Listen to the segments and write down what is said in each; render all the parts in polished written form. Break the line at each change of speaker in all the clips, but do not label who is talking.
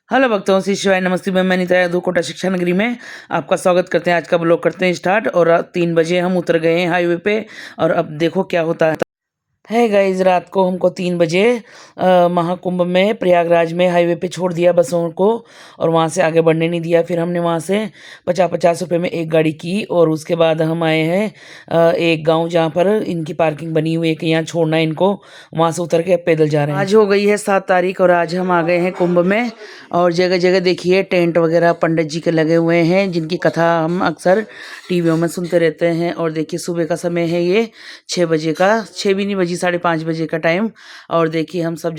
Hello भक्तों, श्री शिवाय नमस्ते। मैं अनिता यादव कोटा शिक्षा नगरी में आपका स्वागत करते हैं। आज का ब्लॉग करते हैं स्टार्ट। और 3 बजे हम उतर गए हैं हाईवे पे। और अब देखो क्या होता है गाइज। रात को हमको 3 बजे महाकुंभ में प्रयागराज में हाईवे पे छोड़ दिया बसों को, और वहाँ से आगे बढ़ने नहीं दिया। फिर हमने वहाँ से 50-50 रुपये में एक गाड़ी की, और उसके बाद हम आए हैं एक गांव जहाँ पर इनकी पार्किंग बनी हुई है कि यहाँ छोड़ना है इनको। वहाँ से उतर के अब पैदल जा रहे हैं। आज हो गई है 7 तारीख और आज हम आ गए हैं कुंभ में। और जगह जगह देखिए टेंट वगैरह पंडित जी के लगे हुए हैं, जिनकी कथा हम अक्सर टीवियों में सुनते रहते हैं। और देखिए सुबह का समय है, ये 6 बजे का, 6 भी नहीं बजी, 5:30 बजे का टाइम। और देखिए हम सब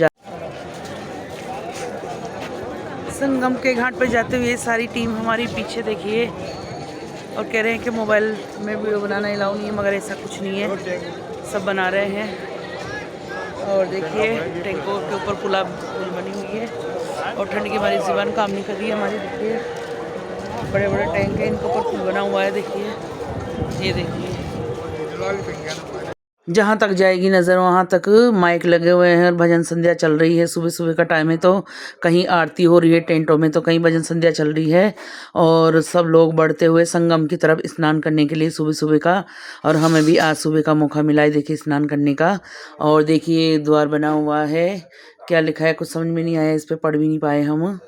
संगम के घाट पे जाते हुए सारी टीम हमारी पीछे देखिए। और कह रहे हैं कि मोबाइल में वीडियो बनाना अलाउ नहीं है, मगर ऐसा कुछ नहीं है, सब बना रहे हैं। और देखिए टैंकों के ऊपर पुल बनी हुई है, और ठंड की हमारी ज़ुबान काम नहीं कर रही है हमारी। देखिए बड़े बड़े टैंक हैं, इनके ऊपर पुल बना हुआ है। देखिए ये देखिए, जहाँ तक जाएगी नज़र वहाँ तक माइक लगे हुए हैं और भजन संध्या चल रही है। सुबह सुबह का टाइम है, तो कहीं आरती हो रही है टेंटों में, तो कहीं भजन संध्या चल रही है। और सब लोग बढ़ते हुए संगम की तरफ स्नान करने के लिए सुबह सुबह का। और हमें भी आज सुबह का मौका मिला है देखिए स्नान करने का। और देखिए द्वार बना हुआ है, क्या लिखा है कुछ समझ में नहीं आया, इस पर पढ़ भी नहीं पाए हम।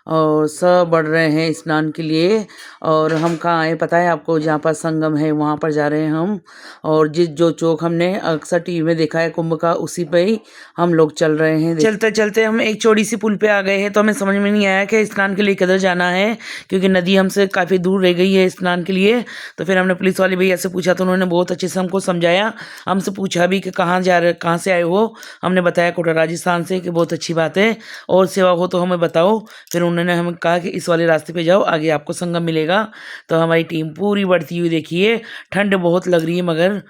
और सब बढ़ रहे हैं स्नान के लिए। और हम कहाँ आए पता है आपको? जहाँ पर संगम है वहाँ पर जा रहे हैं हम। और जो चौक हमने अक्सर टीवी में देखा है कुंभ का, उसी पे ही हम लोग चल रहे हैं। चलते चलते हम एक चौड़ी सी पुल पे आ गए हैं, तो हमें समझ में नहीं आया कि स्नान के लिए किधर जाना है, क्योंकि नदी हमसे काफ़ी दूर रह गई है स्नान के लिए। तो फिर हमने पुलिस वाले भैया से पूछा, तो उन्होंने बहुत अच्छे से हमको समझाया। हमसे पूछा भी कि कहाँ से आए हो। हमने बताया कोटा राजस्थान से, कि बहुत अच्छी बात है, और सेवा हो तो हमें बताओ। फिर उन्होंने हमें कहा कि इस वाले रास्ते पे जाओ, आगे आपको संगम मिलेगा। तो हमारी टीम पूरी बढ़ती हुई देखिए। ठंड बहुत लग रही है, मगर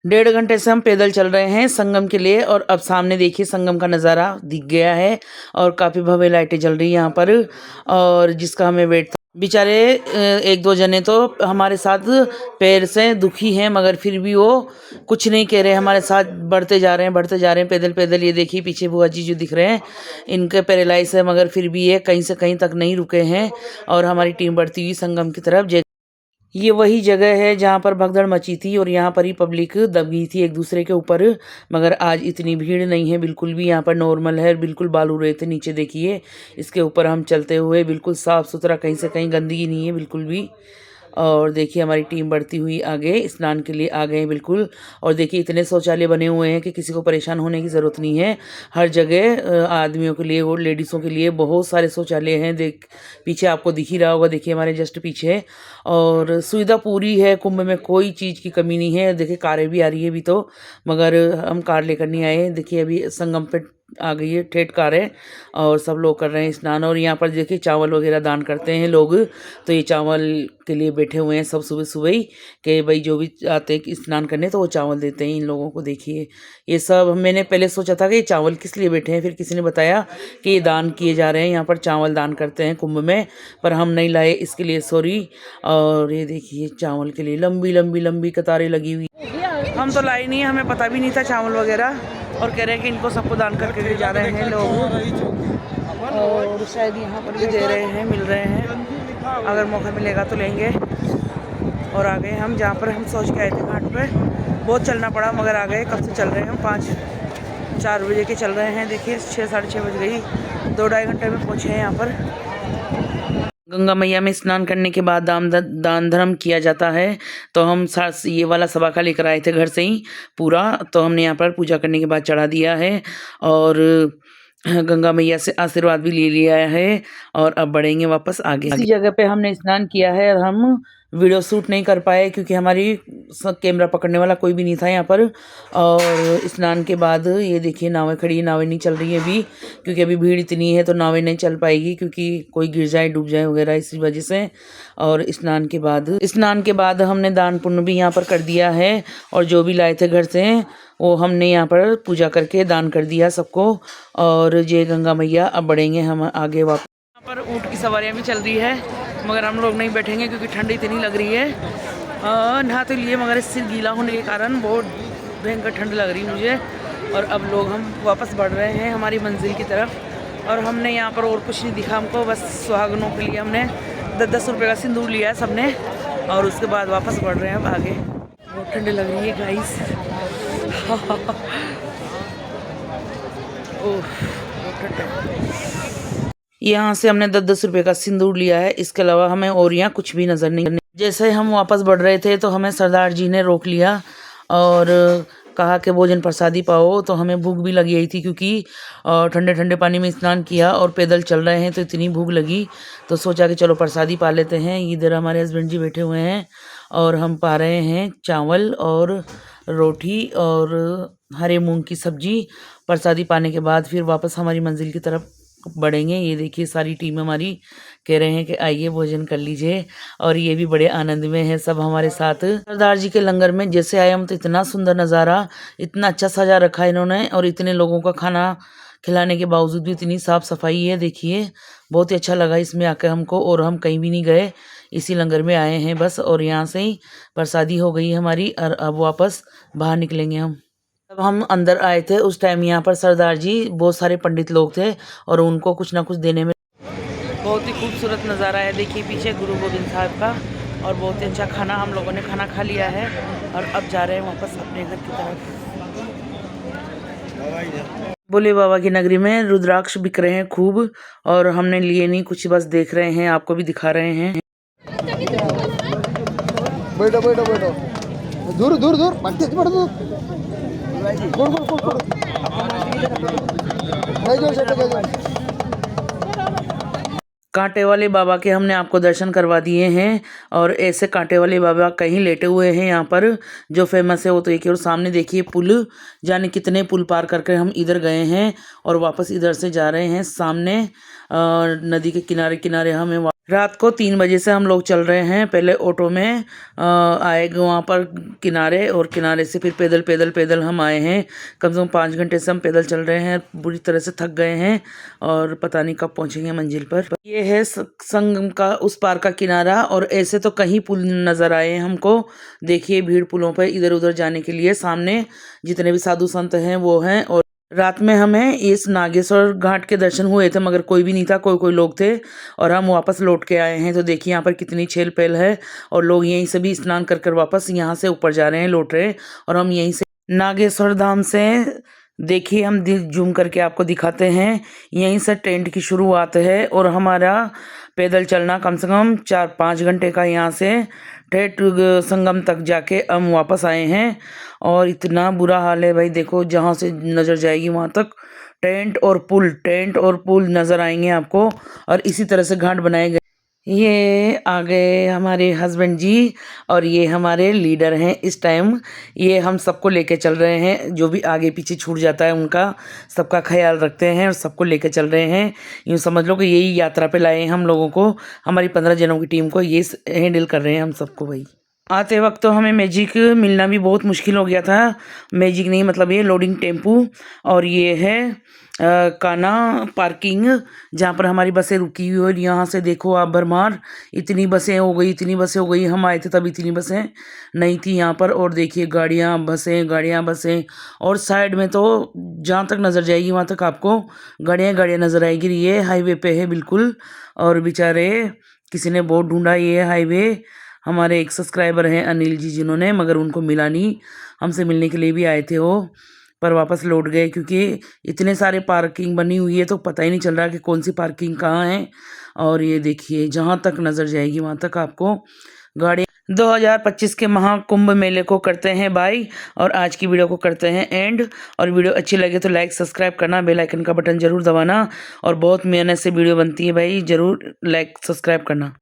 1.5 घंटे से हम पैदल चल रहे हैं संगम के लिए। और अब सामने देखिए संगम का नज़ारा दिख गया है, और काफ़ी भव्य लाइटें जल रही हैं यहाँ पर। और जिसका हमें वेट था, बेचारे 1-2 जने तो हमारे साथ पैर से दुखी हैं, मगर फिर भी वो कुछ नहीं कह रहे, हमारे साथ बढ़ते जा रहे हैं पैदल पैदल। ये देखिए पीछे बुआ जी जो दिख रहे हैं, इनके पैरालाइज है, मगर फिर भी ये कहीं से कहीं तक नहीं रुके हैं। और हमारी टीम बढ़ती हुई संगम की तरफ। ये वही जगह है जहाँ पर भगदड़ मची थी, और यहाँ पर ही पब्लिक दब गई थी एक दूसरे के ऊपर। मगर आज इतनी भीड़ नहीं है बिल्कुल भी, यहाँ पर नॉर्मल है, बिल्कुल बालू रेत है नीचे देखिए। इसके ऊपर हम चलते हुए बिल्कुल साफ़ सुथरा, कहीं से कहीं गंदगी नहीं है बिल्कुल भी। और देखिए हमारी टीम बढ़ती हुई आगे स्नान के लिए आ गए हैं बिल्कुल। और देखिए इतने शौचालय बने हुए हैं कि किसी को परेशान होने की ज़रूरत नहीं है। हर जगह आदमियों के लिए और लेडीज़ों के लिए बहुत सारे शौचालय हैं। पीछे आपको दिख ही रहा होगा, देखिए हमारे जस्ट पीछे। और सुविधा पूरी है, कुंभ में कोई चीज़ की कमी नहीं है। देखिए कारें भी आ रही है अभी तो, मगर हम कार लेकर नहीं आए। देखिए अभी संगम पे आ गई है ठेठ कारें, और सब लोग कर रहे हैं स्नान। और यहाँ पर देखिए चावल वगैरह दान करते हैं लोग, तो ये चावल के लिए बैठे हुए हैं सब सुबह सुबह ही, कि भाई जो भी आते हैं स्नान करने तो वो चावल देते हैं इन लोगों को। देखिए ये सब, मैंने पहले सोचा था कि ये चावल किस लिए बैठे हैं, फिर किसी ने बताया कि ये दान किए जा रहे हैं, यहाँ पर चावल दान करते हैं कुंभ में। पर हम नहीं लाए इसके लिए सॉरी। और ये देखिए चावल के लिए लंबी लंबी लंबी कतारें लगी हुई। हम तो लाए नहीं है, हमें पता भी नहीं था चावल वगैरह। और कह रहे हैं कि इनको सबको दान करके ले जा रहे हैं लोग, और शायद यहाँ पर भी दे रहे हैं, मिल रहे हैं। अगर मौका मिलेगा तो लेंगे। और आ गए हम जहाँ पर हम सोच के आए थे घाट पे। बहुत चलना पड़ा, मगर आ गए। कब से चल रहे हैं हम? 4 बजे के चल रहे हैं। देखिए 6-6:30 बज गई, 2-2.5 घंटे में पहुँचे हैं यहाँ पर। गंगा मैया में स्नान करने के बाद दान धर्म किया जाता है। तो हम ये वाला सबका लेकर आए थे घर से ही पूरा, तो हमने यहाँ पर पूजा करने के बाद चढ़ा दिया है। और गंगा मैया से आशीर्वाद भी ले लिया है, और अब बढ़ेंगे वापस आगे। इसी जगह पे हमने स्नान किया है, और हम वीडियो शूट नहीं कर पाए क्योंकि हमारी कैमरा पकड़ने वाला कोई भी नहीं था यहाँ पर। और स्नान के बाद ये देखिए नावें खड़ी, नावें नहीं चल रही है अभी, क्योंकि अभी भीड़ इतनी है तो नावें नहीं चल पाएगी, क्योंकि कोई गिर जाए डूब जाए वगैरह इसी वजह से। और स्नान के बाद हमने दान पुण्य भी यहाँ पर कर दिया है, और जो भी लाए थे घर से वो हमने यहाँ पर पूजा करके दान कर दिया सबको। और जय गंगा मैया। अब बढ़ेंगे हम आगे वापस। यहाँ पर ऊँट की सवारियाँ भी चल रही है, मगर हम लोग नहीं बैठेंगे क्योंकि ठंड इतनी लग रही है। नहा तो लिए, मगर सिर गीला होने के कारण बहुत भयंकर ठंड लग रही है मुझे। और अब लोग हम वापस बढ़ रहे हैं हमारी मंजिल की तरफ। और हमने यहाँ पर और कुछ नहीं दिखा हमको, बस सुहागनों के लिए हमने 10-10 रुपये का सिंदूर लिया है सबने, और उसके बाद वापस बढ़ रहे हैं अब आगे। बहुत ठंडी लग रही है गाइस। ओह बहुत ठंडा। यहाँ से हमने 10-10 रुपये का सिंदूर लिया है, इसके अलावा हमें और यहाँ कुछ भी नज़र नहीं। जैसे हम वापस बढ़ रहे थे तो हमें सरदार जी ने रोक लिया और कहा कि भोजन प्रसादी पाओ। तो हमें भूख भी लगी रही थी क्योंकि ठंडे ठंडे पानी में स्नान किया और पैदल चल रहे हैं तो इतनी भूख लगी, तो सोचा कि चलो प्रसादी पा लेते हैं। इधर हमारे हस्बैंड जी बैठे हुए हैं और हम पा रहे हैं चावल और रोटी और हरे मूंग की सब्जी। प्रसादी पाने के बाद फिर वापस हमारी मंजिल की तरफ बढ़ेंगे। ये देखिए सारी टीम हमारी कह रहे हैं कि आइए भोजन कर लीजिए, और ये भी बड़े आनंद में है सब हमारे साथ। सरदार जी के लंगर में जैसे आए हम तो इतना सुंदर नज़ारा, इतना अच्छा सजा रखा इन्होंने, और इतने लोगों का खाना खिलाने के बावजूद भी इतनी साफ़ सफाई है। देखिए बहुत ही अच्छा लगा इसमें आकर हमको, और हम कहीं भी नहीं गए, इसी लंगर में आए हैं बस। और यहाँ से ही प्रसादी हो गई हमारी और अब वापस बाहर निकलेंगे हम। जब हम अंदर आए थे उस टाइम यहाँ पर सरदार जी बहुत सारे पंडित लोग थे और उनको कुछ ना कुछ देने में बहुत ही खूबसूरत नज़ारा है। देखिए पीछे गुरु गोविंद साहब का, और बहुत ही अच्छा खाना हम लोगों ने खाना खा लिया है और अब जा रहे हैं वापस अपने घर की तरफ। भोले बाबा की नगरी में रुद्राक्ष बिक रहे हैं खूब, और हमने लिए नहीं कुछ, बस देख रहे हैं, आपको भी दिखा रहे हैं।
बैठो बैठो बैठो, दूर दूर दूर
कांटे वाले बाबा के हमने आपको दर्शन करवा दिए हैं, और ऐसे कांटे वाले बाबा कहीं लेटे हुए हैं यहाँ पर जो फेमस है वो तो एक ही। और सामने देखिए पुल, जाने कितने पुल पार करके हम इधर गए हैं और वापस इधर से जा रहे हैं। सामने नदी के किनारे किनारे हमें रात को 3 बजे से हम लोग चल रहे हैं। पहले ऑटो में आएगा वहाँ पर किनारे, और किनारे से फिर पैदल पैदल पैदल हम आए हैं। कम से कम 5 घंटे से हम पैदल चल रहे हैं, बुरी तरह से थक गए हैं और पता नहीं कब पहुँचेंगे मंजिल पर। ये है संगम का उस पार का किनारा, और ऐसे तो कहीं पुल नज़र आए हैं हमको। देखिए भीड़ पुलों पर इधर उधर जाने के लिए, सामने जितने भी साधु संत हैं वो हैं। और रात में हमें इस नागेश्वर घाट के दर्शन हुए थे, मगर कोई भी नहीं था, कोई कोई लोग थे, और हम वापस लौट के आए हैं। तो देखिए यहाँ पर कितनी चहल पहल है, और लोग यहीं से भी स्नान कर कर वापस यहाँ से ऊपर जा रहे हैं, लौट रहे हैं। और हम यहीं से नागेश्वर धाम से देखिए हम जूम करके आपको दिखाते हैं, यहीं से टेंट की शुरुआत है, और हमारा पैदल चलना कम से कम 4-5 घंटे का यहाँ से ठेठ संगम तक जाके हम वापस आए हैं। और इतना बुरा हाल है भाई, देखो जहाँ से नज़र जाएगी वहाँ तक टेंट और पुल नज़र आएंगे आपको, और इसी तरह से घाट बनाए गए। ये आ गए हमारे हस्बैंड जी, और ये हमारे लीडर हैं इस टाइम। ये हम सबको लेके चल रहे हैं, जो भी आगे पीछे छूट जाता है उनका सबका ख्याल रखते हैं और सबको लेके चल रहे हैं। यूँ समझ लो कि यही यात्रा पे लाए हैं हम लोगों को, हमारी 15 जनों की टीम को ये हैंडल कर रहे हैं हम सबको भाई। आते वक्त तो हमें मैजिक मिलना भी बहुत मुश्किल हो गया था। मैजिक नहीं मतलब ये लोडिंग टेम्पू, और ये है काना पार्किंग जहाँ पर हमारी बसें रुकी हुई। और यहाँ से देखो आप भरमार, इतनी बसें हो गई। हम आए थे तब इतनी बसें नहीं थी यहाँ पर। और देखिए गाड़ियाँ बसें, और साइड में तो जहाँ तक नज़र जाएगी वहाँ तक आपको गाड़ियाँ नज़र आएगी। ये हाईवे पे है बिल्कुल, और बेचारे किसी ने बहुत ढूंढा ये हाईवे। हमारे एक सब्सक्राइबर हैं अनिल जी, जिन्होंने, मगर उनको मिला नहीं। हमसे मिलने के लिए भी आए थे वो, पर वापस लौट गए क्योंकि इतने सारे पार्किंग बनी हुई है तो पता ही नहीं चल रहा कि कौन सी पार्किंग कहाँ है। और ये देखिए जहाँ तक नज़र जाएगी वहाँ तक आपको गाड़ी। 2025 के महाकुंभ मेले को करते हैं बाय, और आज की वीडियो को करते हैं एंड। और वीडियो अच्छी लगे तो लाइक सब्सक्राइब करना, बेल आइकन का बटन जरूर दबाना, और बहुत मेहनत से वीडियो बनती है भाई, ज़रूर लाइक सब्सक्राइब करना।